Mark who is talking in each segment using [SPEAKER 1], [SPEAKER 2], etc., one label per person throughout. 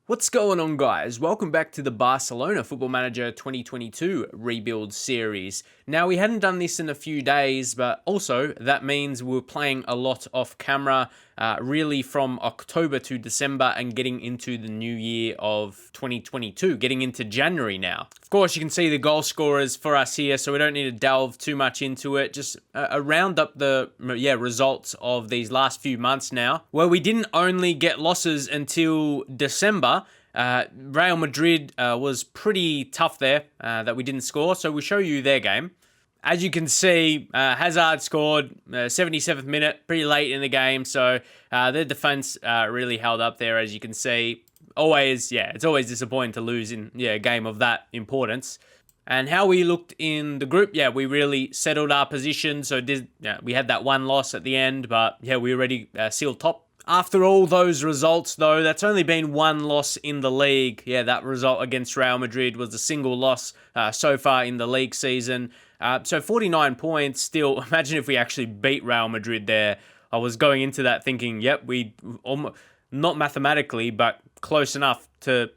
[SPEAKER 1] What's going on, guys? Welcome back to the Barcelona Football Manager 2022 rebuild series. Now, we hadn't done this in a few days, but also that means we're playing a lot off camera, really from October to December and getting into the new year of 2022, getting into January now. Of course, you can see the goal scorers for us here, so we don't need to delve too much into it. Just round up the results of these last few months now, where we didn't only get losses until December. Real Madrid was pretty tough there that we didn't score, so we'll show you their game. As you can see, Hazard scored 77th minute, pretty late in the game, so their defense really held up there, as you can see. It's always disappointing to lose in a game of that importance. And how we looked in the group, we really settled our position, so we had that one loss at the end, but we already sealed top. After all those results, though, that's only been one loss in the league. That result against Real Madrid was a single loss so far in the league season. So 49 points still. Imagine if we actually beat Real Madrid there. I was going into that thinking, we almost, not mathematically, but close enough to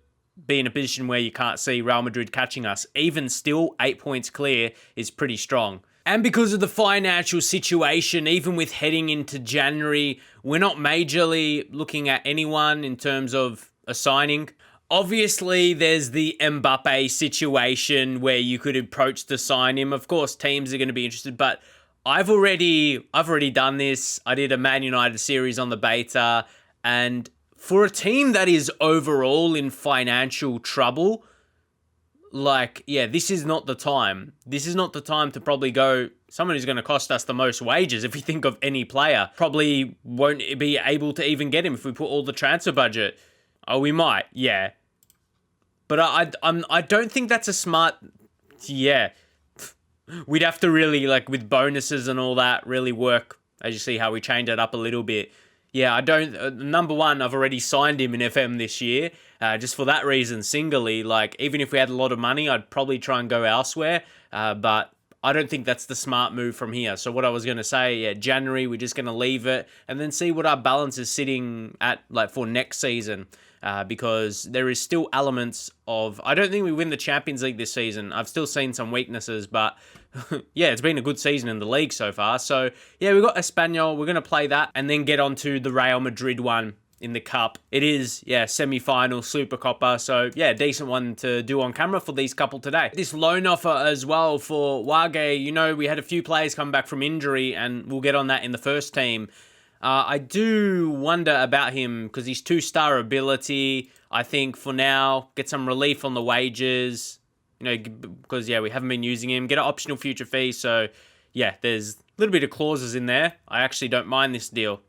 [SPEAKER 1] be in a position where you can't see Real Madrid catching us. Even still, 8 points clear is pretty strong. And because of the financial situation, even with heading into January, we're not majorly looking at anyone in terms of a signing. Obviously, there's the Mbappe situation where you could approach to sign him. Of course, teams are going to be interested, but I've already done this. I did a Man United series on the beta, and for a team that is overall in financial trouble, this is not the time. This is not the time to probably go someone who's going to cost us the most wages. If we think of any player, probably won't be able to even get him if we put all the transfer budget. Oh, we might, yeah. But I don't think that's a smart. Yeah, we'd have to really, with bonuses and all that, really work. As you see how we changed it up a little bit. Yeah, I don't. Number one, I've already signed him in FM this year. Just for that reason, singly. Even if we had a lot of money, I'd probably try and go elsewhere. But I don't think that's the smart move from here. So what I was going to say, January, we're just going to leave it and then see what our balance is sitting at for next season. Because there is still elements of... I don't think we win the Champions League this season. I've still seen some weaknesses, but it's been a good season in the league so far. So, we've got Espanyol. We're going to play that and then get on to the Real Madrid one in the Cup. It is, semi-final, Super Copa. So, decent one to do on camera for these couple today. This loan offer as well for Wage. We had a few players come back from injury, and we'll get on that in the first team. I do wonder about him because he's 2-star ability. I think for now, get some relief on the wages, because, we haven't been using him. Get an optional future fee. So, there's a little bit of clauses in there. I actually don't mind this deal.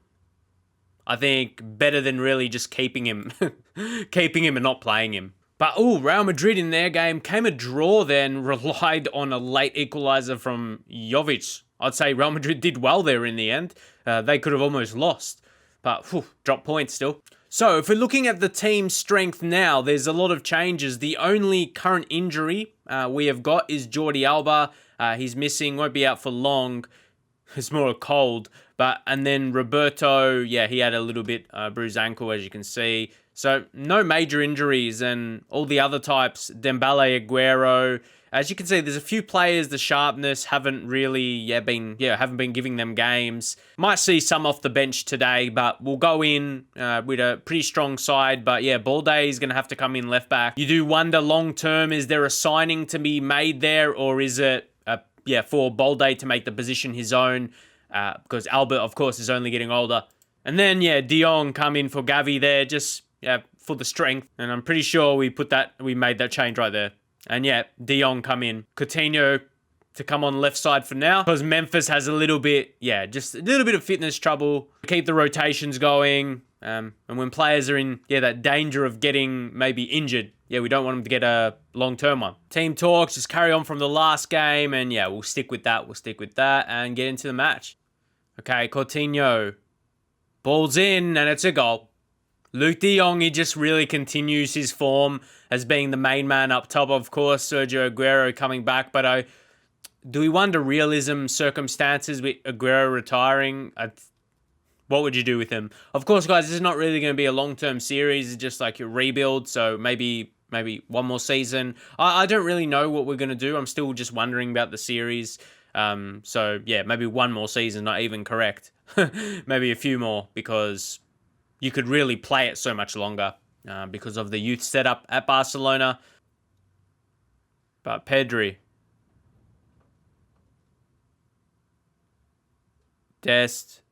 [SPEAKER 1] I think better than really just keeping him, and not playing him. But, Real Madrid in their game came a draw then, relied on a late equaliser from Jovic. I'd say Real Madrid did well there in the end. They could have almost lost, but dropped points still. So if we're looking at the team strength now, there's a lot of changes. The only current injury we have got is Jordi Alba. He's missing, won't be out for long. It's more a cold. And then Roberto, he had a little bit bruised ankle, as you can see. So no major injuries, and all the other types, Dembele, Aguero. As you can see, there's a few players, the sharpness haven't really haven't been giving them games. Might see some off the bench today, but we'll go in with a pretty strong side. But Balde is going to have to come in left back. You do wonder long term, is there a signing to be made there, or is it for Balde to make the position his own? Because Albert, of course, is only getting older. And then De Jong come in for Gavi there, just for the strength. And I'm pretty sure we made that change right there. And De Jong come in. Coutinho to come on left side for now. Because Memphis has a little bit, just a little bit of fitness trouble. Keep the rotations going. And when players are in, that danger of getting maybe injured, we don't want them to get a long-term one. Team talks, just carry on from the last game. And we'll stick with that. We'll stick with that and get into the match. Okay, Coutinho. Ball's in and it's a goal. Luke de Jong, he just really continues his form as being the main man up top. Of course, Sergio Aguero coming back, but do we wonder realism circumstances with Aguero retiring? What would you do with him? Of course, guys, this is not really going to be a long-term series. It's just like a rebuild, so maybe one more season. I don't really know what we're going to do. I'm still just wondering about the series. So, yeah, maybe one more season, not even correct. Maybe a few more, because you could really play it so much longer because of the youth setup at Barcelona. But Pedri. Dest.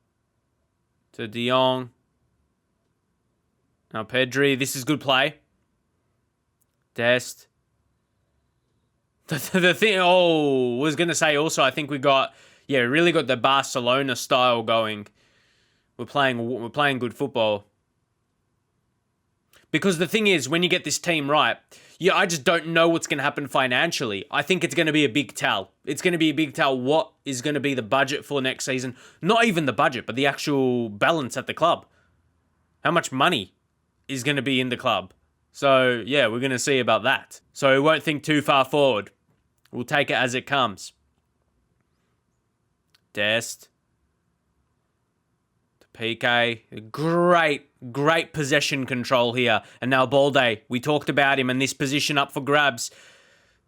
[SPEAKER 1] To De Jong. Now Pedri, this is good play. Dest. The thing, was going to say also, I think we got, really got the Barcelona style going. We're playing good football. Because the thing is, when you get this team right, I just don't know what's going to happen financially. I think it's going to be a big tell. It's going to be a big tell what is going to be the budget for next season. Not even the budget, but the actual balance at the club. How much money is going to be in the club. So, yeah, we're going to see about that. So we won't think too far forward. We'll take it as it comes. Dest. PK, great possession control here. And now Balde, we talked about him and this position up for grabs.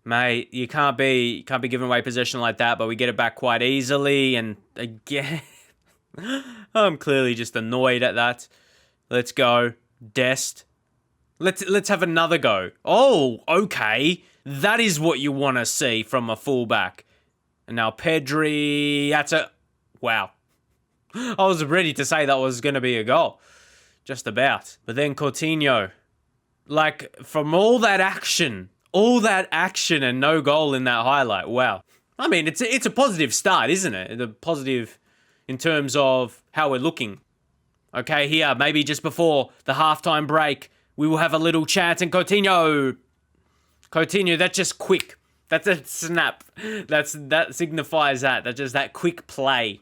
[SPEAKER 1] Mate, you can't be giving away possession like that, but we get it back quite easily. And again, I'm clearly just annoyed at that. Let's go. Dest. Let's have another go. Oh, okay. That is what you want to see from a fullback. And now Pedri, wow. I was ready to say that was going to be a goal. Just about. But then Coutinho. Like, from all that action and no goal in that highlight, wow. I mean, it's a positive start, isn't it? A positive in terms of how we're looking. Okay, here, maybe just before the halftime break, we will have a little chance, and Coutinho, that's just quick. That's a snap. That signifies that. That's just that quick play.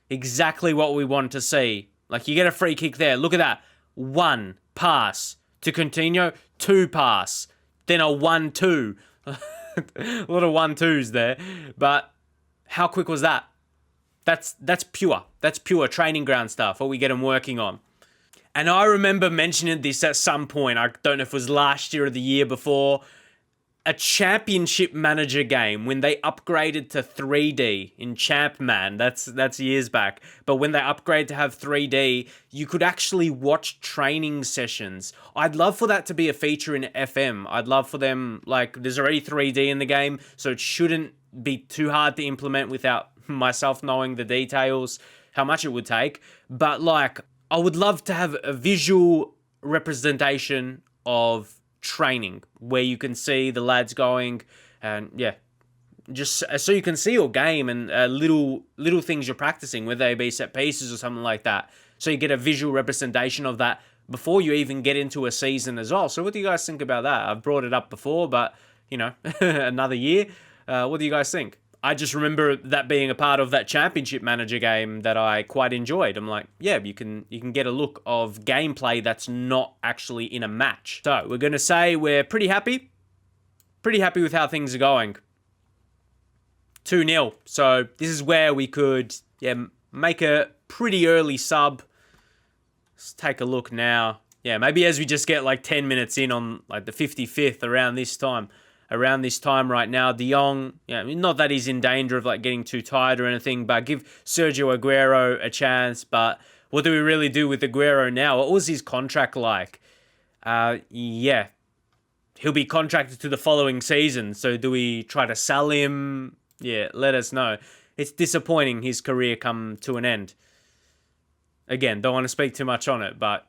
[SPEAKER 1] Exactly what we want to see. Like, you get a free kick there. Look at that. 1 pass to Coutinho, 2 pass, then a 1-2. A lot of 1-2s there. But how quick was that? That's pure. That's pure training ground stuff, what we get them working on. And I remember mentioning this at some point. I don't know if it was last year or the year before. A championship manager game when they upgraded to 3D in Champman. That's years back. But when they upgrade to have 3D, you could actually watch training sessions. I'd love for that to be a feature in FM. I'd love for them, like, there's already 3D in the game, so it shouldn't be too hard to implement without myself knowing the details, how much it would take. But, like, I would love to have a visual representation of training where you can see the lads going, and just so you can see your game and little things you're practicing, whether they be set pieces or something like that, so you get a visual representation of that before you even get into a season as well. So what do you guys think about that? I've brought it up before, but another year. What do you guys think? I just remember that being a part of that championship manager game that I quite enjoyed. I'm like, yeah, you can get a look of gameplay that's not actually in a match. So we're going to say we're pretty happy with how things are going. 2-0. So this is where we could make a pretty early sub. Let's take a look now. Yeah, maybe as we just get like 10 minutes in on like the 55th around this time right now. De Jong, not that he's in danger of like getting too tired or anything, but give Sergio Aguero a chance. But what do we really do with Aguero now? What was his contract like? He'll be contracted to the following season. So do we try to sell him? Yeah, let us know. It's disappointing his career come to an end. Again, don't want to speak too much on it, but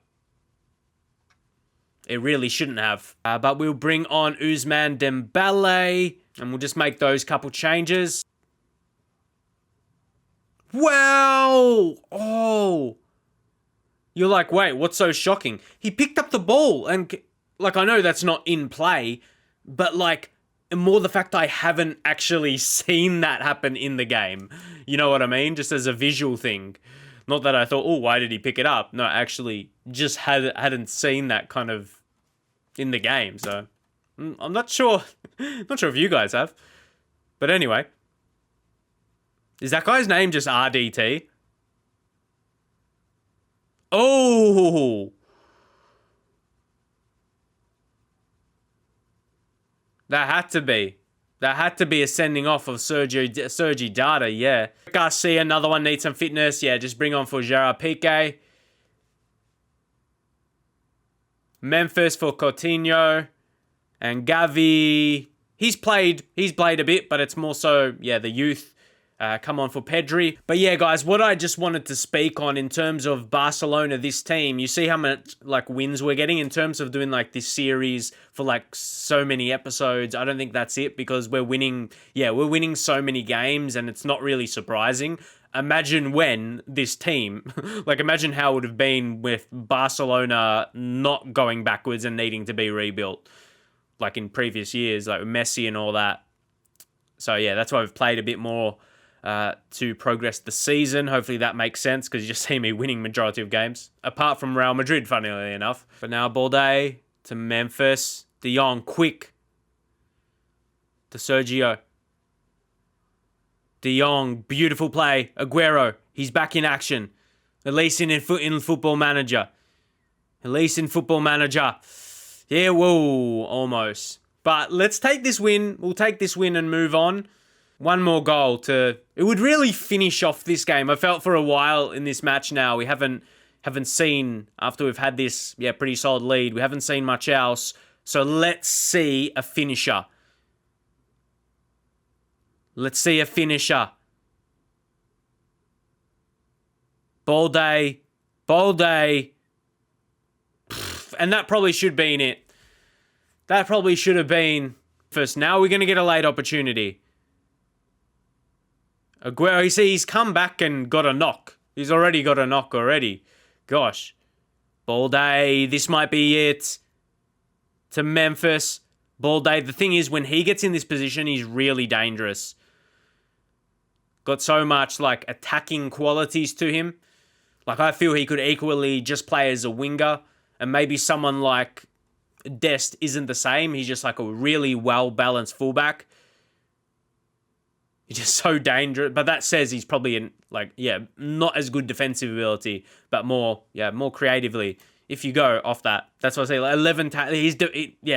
[SPEAKER 1] it really shouldn't have. But we'll bring on Ousmane Dembele, and we'll just make those couple changes. Wow! Oh! You're like, wait, what's so shocking? He picked up the ball, and, like, I know that's not in play, but, like, more the fact I haven't actually seen that happen in the game. You know what I mean? Just as a visual thing. Not that I thought, oh, why did he pick it up? No, actually, just hadn't seen that kind of in the game. So, I'm not sure. Not sure if you guys have. But anyway. Is that guy's name just RDT? Oh! That had to be. That had to be a sending off of Sergi Data, yeah. Garcia, another one, needs some fitness. Yeah, just bring on for Gerard Piqué. Memphis for Coutinho. And Gavi, he's played a bit, but it's more so, yeah, the youth. Come on for Pedri. But yeah, guys, what I just wanted to speak on in terms of Barcelona, this team, you see how much like wins we're getting in terms of doing like this series for like so many episodes. I don't think that's it because we're winning. Yeah, we're winning so many games and it's not really surprising. Imagine when this team, like imagine how it would have been with Barcelona not going backwards and needing to be rebuilt like in previous years, like Messi and all that. So yeah, that's why we've played a bit more to progress the season. Hopefully that makes sense because you just see me winning majority of games. Apart from Real Madrid, funnily enough. But now Balde to Memphis. De Jong, quick. To Sergio. De Jong, beautiful play. Aguero, he's back in action. At least in Football Manager. At least in Football Manager. Yeah, whoa, almost. But let's take this win. We'll take this win and move on. One more goal to... It would really finish off this game. I felt for a while in this match now. We haven't seen, after we've had this, yeah, pretty solid lead, we haven't seen much else. So let's see a finisher. Let's see a finisher. Balde. And that probably should have been it. That probably should have been first. Now we're going to get a late opportunity. Aguero, you see, he's come back and got a knock. He's already got a knock already. Gosh. Balde, this might be it. To Memphis. Balde, the thing is, when he gets in this position, he's really dangerous. Got so much, like, attacking qualities to him. Like, I feel he could equally just play as a winger. And maybe someone like Dest isn't the same. He's just like a really well-balanced fullback. He's just so dangerous. But that says he's probably not as good defensive ability, but more creatively. If you go off that, that's what I say. Like 11,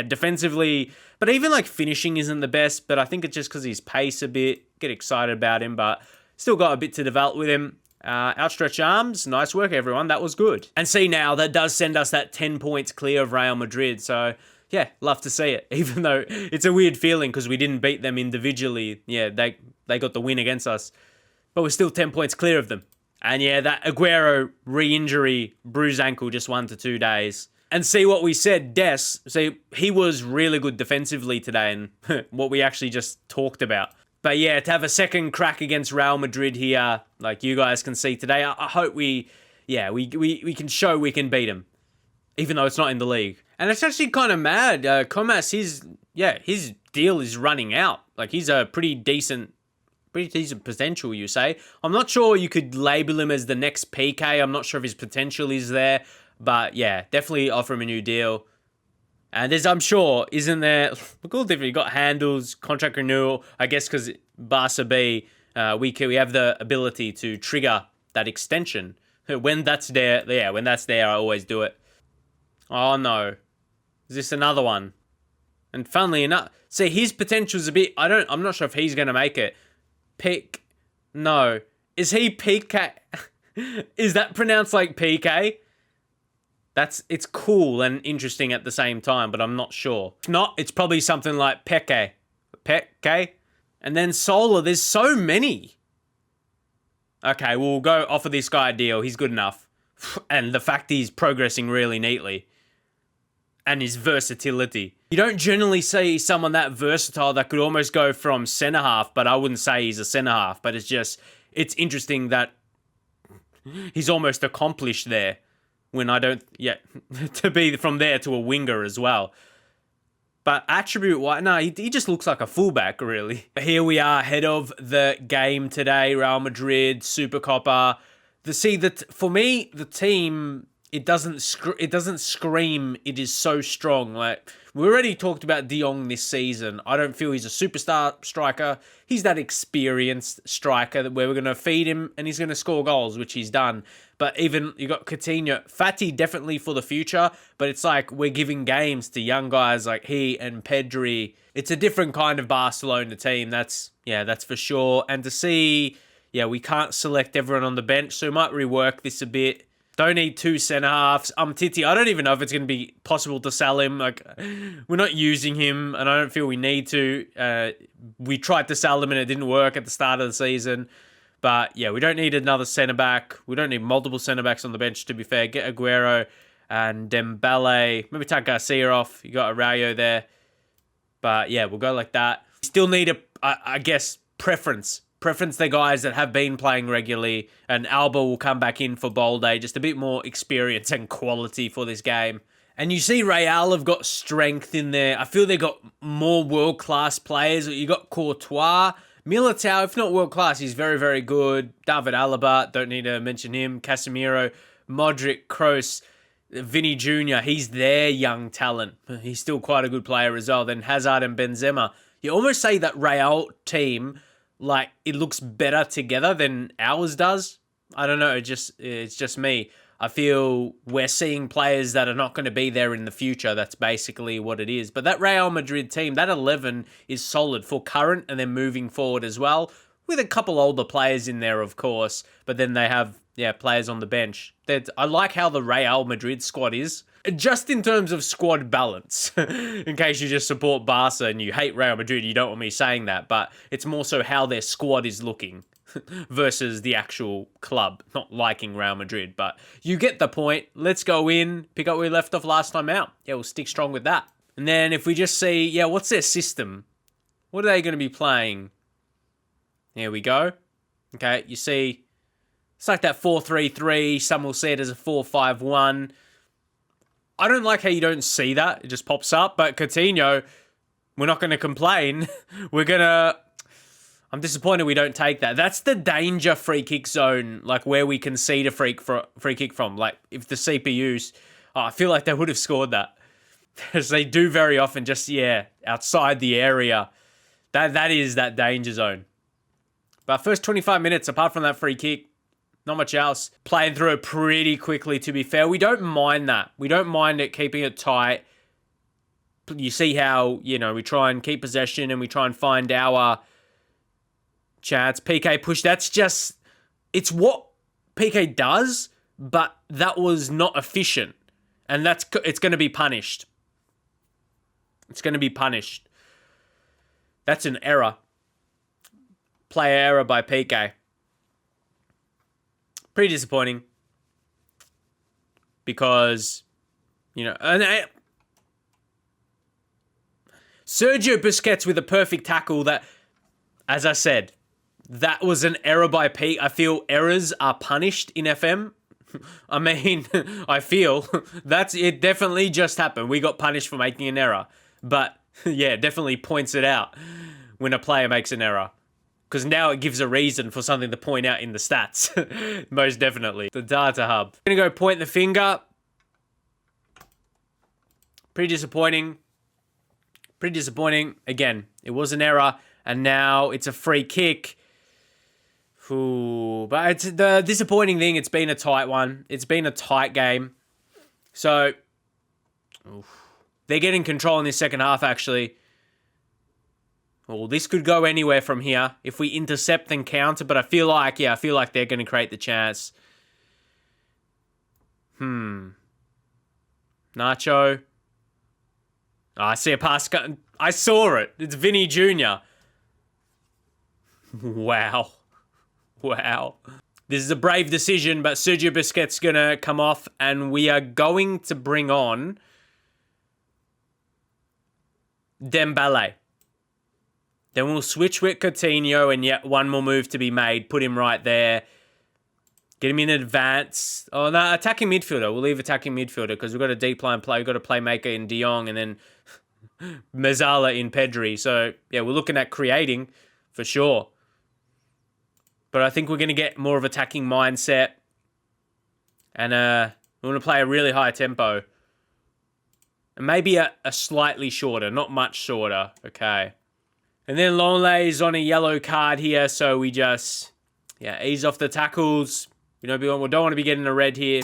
[SPEAKER 1] defensively, but even like finishing isn't the best. But I think it's just because he's pace a bit. Get excited about him, but still got a bit to develop with him. Outstretched arms, nice work, everyone. That was good. And see now, that does send us that 10 points clear of Real Madrid. So yeah, love to see it. Even though it's a weird feeling because we didn't beat them individually. Yeah, they got the win against us. But we're still 10 points clear of them. And yeah, that Aguero re-injury, bruised ankle, just 1 to 2 days. And see what we said, he was really good defensively today and what we actually just talked about. But yeah, to have a second crack against Real Madrid here, like you guys can see today, I hope we can show we can beat them. Even though it's not in the league. And it's actually kind of mad. Comas, his deal is running out. Like, he's a pretty decent potential, you say. I'm not sure you could label him as the next PK. I'm not sure if his potential is there. But yeah, definitely offer him a new deal. And there's, I'm sure, isn't there... Look all different. You got handles, contract renewal. I guess because Barca B, we have the ability to trigger that extension. When that's there, I always do it. Oh no. Is this another one? And funnily enough, see, his potential's a bit... I'm not sure if he's going to make it. No. Is he PK? Is that pronounced like PK? It's cool and interesting at the same time, but I'm not sure. If not, it's probably something like Peke. Peke? And then Solar, there's so many. Okay, we'll go offer this guy a deal. He's good enough. And the fact he's progressing really neatly. And his versatility. You don't generally see someone that versatile that could almost go from centre-half, but I wouldn't say he's a centre-half. But it's interesting that he's almost accomplished there. When I don't, to be from there to a winger as well. But attribute-wise, no, he just looks like a fullback, really. Here we are, ahead of the game today, Real Madrid, Supercopa. For me, the team it doesn't scream it is so strong. Like, we already talked about De Jong this season. I don't feel he's a superstar striker. He's that experienced striker that where we're going to feed him and he's going to score goals, which he's done. But even you got Coutinho, Fati definitely for the future, but it's like we're giving games to young guys like he and Pedri. It's a different kind of Barcelona team. That's for sure. And to see, we can't select everyone on the bench, so we might rework this a bit. Don't need two centre halves. Titi, I don't even know if it's going to be possible to sell him. Like, we're not using him, and I don't feel we need to. We tried to sell him, and it didn't work at the start of the season. But, we don't need another centre-back. We don't need multiple centre-backs on the bench, to be fair. Get Aguero and Dembele. Maybe take Garcia off. You got Araujo there. But, we'll go like that. Still need I guess, preference. Preference the guys that have been playing regularly, and Alba will come back in for Bowl Day. Just a bit more experience and quality for this game. And you see Real have got strength in there. I feel they got more world-class players. You got Courtois. Militao, if not world-class, he's very, very good. David Alaba, don't need to mention him. Casemiro, Modric, Kroos, Vinny Jr., he's their young talent. He's still quite a good player as well. Then Hazard and Benzema. You almost say that Real team, like, it looks better together than ours does. I don't know, it's just me. I feel we're seeing players that are not going to be there in the future. That's basically what it is. But that Real Madrid team, that 11 is solid for current and then moving forward as well, with a couple older players in there, of course. But then they have, players on the bench. I like how the Real Madrid squad is, just in terms of squad balance. In case you just support Barca and you hate Real Madrid, you don't want me saying that. But it's more so how their squad is looking versus the actual club, not liking Real Madrid. But you get the point. Let's go in, pick up where we left off last time out. We'll stick strong with that. And then if we just see, what's their system? What are they going to be playing? Here we go. Okay, you see, it's like that 4-3-3. Some will see it as a 4-5-1. I don't like how you don't see that. It just pops up. But Coutinho, we're not going to complain. I'm disappointed we don't take that. That's the danger free kick zone, like where we concede a free kick from. Like if the CPUs, I feel like they would have scored that. As they do very often, just, outside the area. That is that danger zone. But first 25 minutes, apart from that free kick, not much else. Playing through it pretty quickly, to be fair. We don't mind that. We don't mind it, keeping it tight. You see how, we try and keep possession and we try and find our chance. PK push, it's what PK does, but that was not efficient. And it's going to be punished. It's going to be punished. That's an error. Player error by PK. Pretty disappointing. Because, Sergio Busquets with a perfect tackle that, as I said, that was an error by Pete. I feel errors are punished in FM. I mean, I feel it definitely just happened. We got punished for making an error. But, definitely points it out when a player makes an error. Because now it gives a reason for something to point out in the stats. Most definitely. The data hub. I'm going to go point the finger. Pretty disappointing. Again, it was an error. And now it's a free kick. Ooh, but it's the disappointing thing. It's been a tight one. It's been a tight game. So, they're getting control in this second half, actually. Well, this could go anywhere from here if we intercept and counter, but I feel like they're going to create the chance. Nacho. Oh, I see a pass. I saw it. It's Vinny Jr. Wow. This is a brave decision, but Sergio Busquets is going to come off, and we are going to bring on Dembele. Then we'll switch with Coutinho, and one more move to be made. Put him right there. Get him in advance. Oh, no, attacking midfielder. We'll leave attacking midfielder because we've got a deep line play. We've got a playmaker in De Jong and then Mezzala in Pedri. So, we're looking at creating for sure. But I think we're going to get more of attacking mindset. And, We want to play a really high tempo. And maybe a slightly shorter, not much shorter. Okay. And then Longley's on a yellow card here, so we just, ease off the tackles. We don't want to be getting a red here.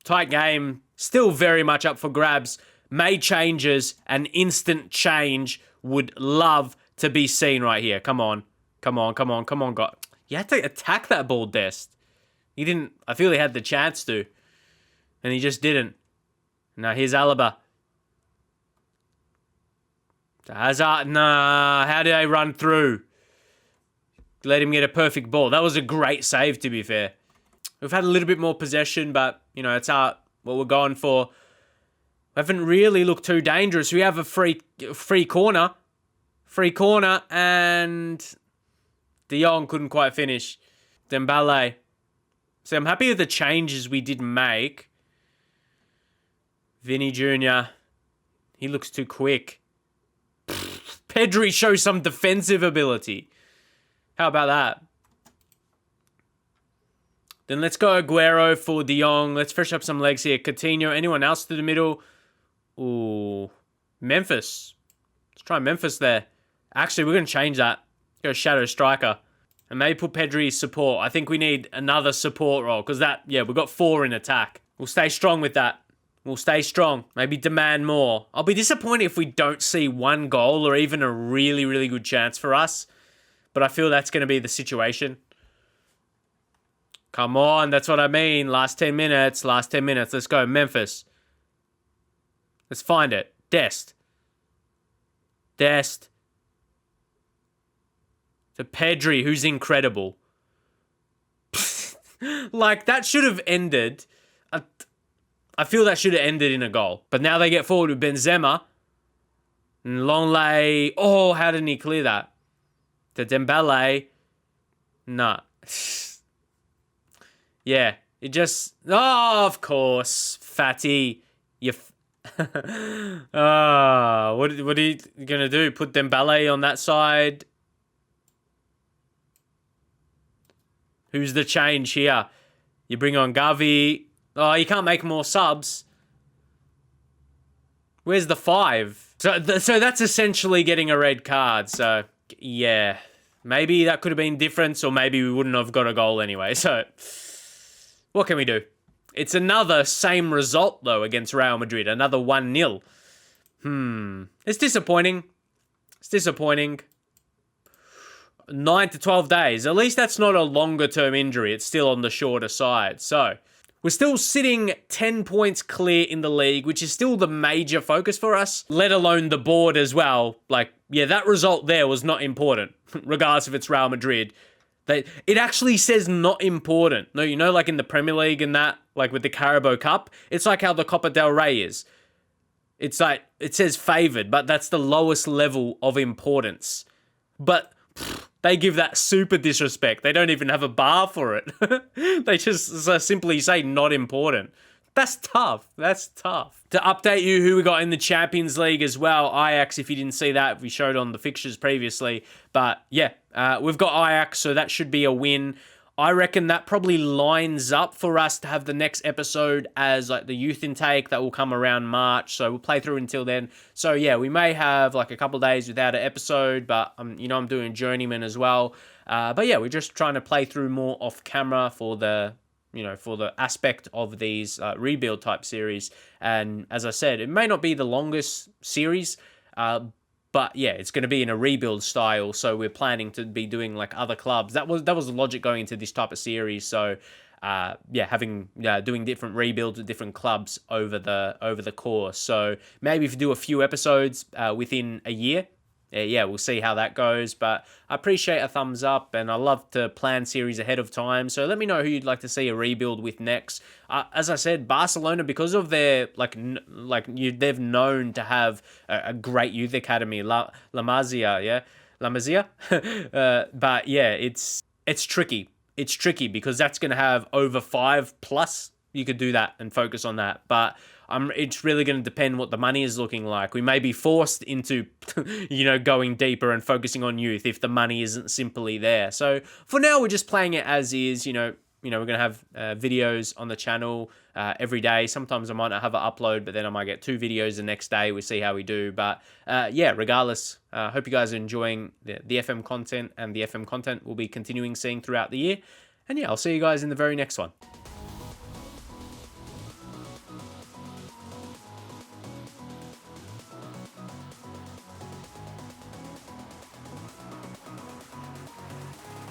[SPEAKER 1] Tight game. Still very much up for grabs. Made changes. An instant change. Would love to be seen right here. Come on. Come on, God. You had to attack that ball, Dest. He didn't, I feel he had the chance to. And he just didn't. Now here's Alaba. Hazard, nah, how did I run through? Let him get a perfect ball. That was a great save, to be fair. We've had a little bit more possession, but, it's what we're going for. We haven't really looked too dangerous. We have a free corner. Free corner, and De Jong couldn't quite finish. Dembele. So I'm happy with the changes we did make. Vinny Jr. He looks too quick. Pedri shows some defensive ability. How about that? Then let's go Aguero for De Jong. Let's fresh up some legs here. Coutinho. Anyone else to the middle? Ooh. Memphis. Let's try Memphis there. Actually, we're going to change that. Go Shadow Striker. And maybe put Pedri as support. I think we need another support role. Because we've got 4 in attack. We'll stay strong with that. We'll stay strong. Maybe demand more. I'll be disappointed if we don't see one goal or even a really, really good chance for us. But I feel that's going to be the situation. Come on, that's what I mean. Last 10 minutes. Let's go, Memphis. Let's find it. Dest. To Pedri, who's incredible. Like, that should have ended. I feel that should have ended in a goal. But now they get forward with Benzema. And Longley. Oh, how didn't he clear that? To Dembele. Nah. Yeah. It just... Oh, of course. Fatty. You... what are you going to do? Put Dembele on that side? Who's the change here? You bring on Gavi. Oh, you can't make more subs. Where's the 5? So that's essentially getting a red card. So, yeah. Maybe that could have been different, or maybe we wouldn't have got a goal anyway. So, what can we do? It's another same result, though, against Real Madrid. Another 1-0. It's disappointing. 9 to 12 days. At least that's not a longer-term injury. It's still on the shorter side. So, we're still sitting 10 points clear in the league, which is still the major focus for us, let alone the board as well. Like, that result there was not important, regardless if it's Real Madrid. It actually says not important. No, like in the Premier League and that, like with the Carabao Cup, it's like how the Copa del Rey is. It's like, it says favoured, but that's the lowest level of importance. But... they give that super disrespect. They don't even have a bar for it. They just simply say not important. That's tough. To update you who we got in the Champions League as well. Ajax, if you didn't see that, we showed on the fixtures previously. But we've got Ajax, so that should be a win. I reckon that probably lines up for us to have the next episode as like the youth intake that will come around March. So we'll play through until then. So we may have like a couple of days without an episode, but I'm doing Journeyman as well. But we're just trying to play through more off camera for the aspect of these rebuild type series. And as I said, it may not be the longest series, but it's going to be in a rebuild style. So we're planning to be doing like other clubs. That was the logic going into this type of series. So doing different rebuilds with different clubs over the course. So maybe if you do a few episodes within a year. We'll see how that goes. But I appreciate a thumbs up, and I love to plan series ahead of time. So let me know who you'd like to see a rebuild with next. As I said, Barcelona, because of their they've known to have a great youth academy, La Masia, but it's tricky. It's tricky because that's going to have over 5+. You could do that and focus on that, but it's really going to depend what the money is looking like. We may be forced into, going deeper and focusing on youth if the money isn't simply there. So for now, we're just playing it as is, we're going to have videos on the channel every day. Sometimes I might not have an upload, but then I might get 2 videos the next day. We'll see how we do. But yeah, regardless, hope you guys are enjoying the FM content, and the FM content we'll be continuing seeing throughout the year. And yeah, I'll see you guys in the very next one.